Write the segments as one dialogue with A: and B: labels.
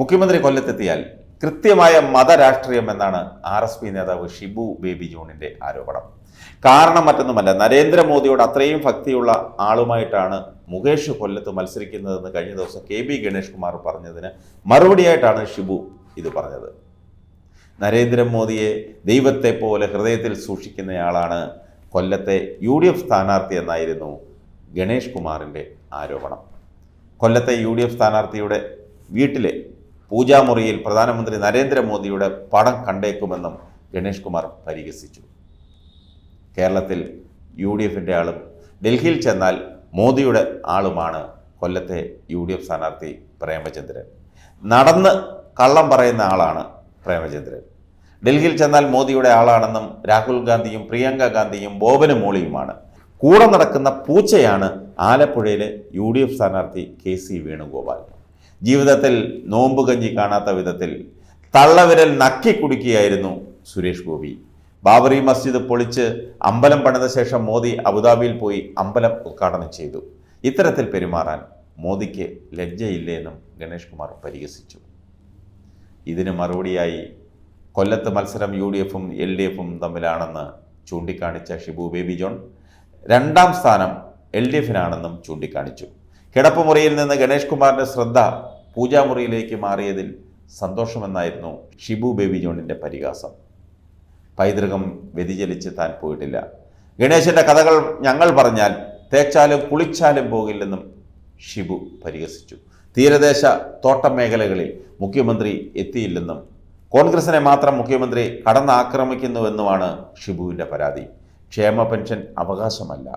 A: മുഖ്യമന്ത്രി കൊല്ലത്തെത്തിയാൽ കൃത്യമായ മതരാഷ്ട്രീയം എന്നാണ് RSP നേതാവ് ഷിബു ബേബി ജോണിന്റെ ആരോപണം. കാരണം മറ്റൊന്നുമല്ല, നരേന്ദ്രമോദിയോട് അത്രയും ഭക്തിയുള്ള ആളുമായിട്ടാണ് മുകേഷ് കൊല്ലത്ത് മത്സരിക്കുന്നതെന്ന് കഴിഞ്ഞ ദിവസം KB ഗണേഷ് കുമാർ പറഞ്ഞതിന് മറുപടിയായിട്ടാണ് ഷിബു ഇത് പറഞ്ഞത്. നരേന്ദ്രമോദിയെ ദൈവത്തെ പോലെ ഹൃദയത്തിൽ സൂക്ഷിക്കുന്നയാളാണ് കൊല്ലത്തെ UDF സ്ഥാനാർത്ഥി എന്നായിരുന്നു ഗണേഷ് കുമാറിൻ്റെ ആരോപണം. കൊല്ലത്തെ UDF സ്ഥാനാർത്ഥിയുടെ വീട്ടിലെ പൂജാമുറിയിൽ പ്രധാനമന്ത്രി നരേന്ദ്രമോദിയുടെ പടം കണ്ടേക്കുമെന്നും ഗണേഷ് കുമാർ പരിഹസിച്ചു. കേരളത്തിൽ UDFിൻ്റെ ആളും ഡൽഹിയിൽ ചെന്നാൽ മോദിയുടെ ആളുമാണ് കൊല്ലത്തെ UDF സ്ഥാനാർത്ഥി പ്രേമചന്ദ്രൻ. നടന്ന് കള്ളം പറയുന്ന ആളാണ് പ്രേമചന്ദ്രൻ. ഡൽഹിയിൽ ചെന്നാൽ മോദിയുടെ ആളാണെന്നും രാഹുൽ ഗാന്ധിയും പ്രിയങ്ക ഗാന്ധിയും ബോബനും മോളിയുമാണ്. കൂടെ നടക്കുന്ന പൂച്ചയാണ് ആലപ്പുഴയിലെ UDF സ്ഥാനാർത്ഥി KC വേണുഗോപാൽ. ജീവിതത്തിൽ നോമ്പുകഞ്ഞി കാണാത്ത വിധത്തിൽ തള്ളവിരൽ നക്കി കുടിക്കുകയായിരുന്നു സുരേഷ് ഗോപി. ബാബറി മസ്ജിദ് പൊളിച്ച് അമ്പലം പണിത ശേഷം മോദി അബുദാബിയിൽ പോയി അമ്പലം ഉദ്ഘാടനം ചെയ്തു. ഇത്തരത്തിൽ പെരുമാറാൻ മോദിക്ക് ലജ്ജയില്ലേ എന്നും ഗണേഷ് കുമാർ പരിഹസിച്ചു. ഇതിന് മറുപടിയായി കൊല്ലത്ത് മത്സരം UDFും LDFും തമ്മിലാണെന്ന് ചൂണ്ടിക്കാണിച്ച ഷിബു ബേബി ജോൺ രണ്ടാം സ്ഥാനം LDFിനാണെന്നും ചൂണ്ടിക്കാണിച്ചു. കിടപ്പുമുറിയിൽ നിന്ന് ഗണേഷ് കുമാറിൻ്റെ ശ്രദ്ധ പൂജാമുറിയിലേക്ക് മാറിയതിൽ സന്തോഷമെന്നായിരുന്നു ഷിബു ബേബി ജോണിൻ്റെ പരിഹാസം. പൈതൃകം വ്യതിചലിച്ച് താൻ പോയിട്ടില്ല. ഗണേശൻ്റെ കഥകൾ ഞങ്ങൾ പറഞ്ഞാൽ തേച്ചാലും കുളിച്ചാലും പോകില്ലെന്നും ഷിബു പരിഹസിച്ചു. തീരദേശ തോട്ടം മേഖലകളിൽ മുഖ്യമന്ത്രി എത്തിയില്ലെന്നും കോൺഗ്രസിനെ മാത്രം മുഖ്യമന്ത്രി കടന്നാക്രമിക്കുന്നുവെന്നുമാണ് ഷിബുവിൻ്റെ പരാതി. ക്ഷേമ പെൻഷൻ അവകാശമല്ല,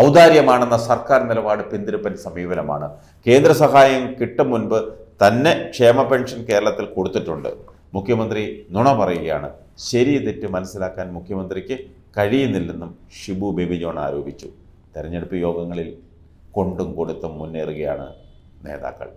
A: ഔദാര്യമാണെന്ന സർക്കാർ നിലപാട് പിന്തിരിപ്പൻ സമീപനമാണ്. കേന്ദ്ര സഹായം കിട്ടും മുൻപ് തന്നെ ക്ഷേമ പെൻഷൻ കേരളത്തിൽ കൊടുത്തിട്ടുണ്ട്. മുഖ്യമന്ത്രി നുണ പറയുകയാണ്. ശരി തെറ്റ് മനസ്സിലാക്കാൻ മുഖ്യമന്ത്രിക്ക് കഴിയുന്നില്ലെന്നും ഷിബു ബേബി ജോൺ ആരോപിച്ചു. തെരഞ്ഞെടുപ്പ് യോഗങ്ങളിൽ കൊണ്ടും കൊടുത്തും മുന്നേറുകയാണ് നേതാക്കൾ.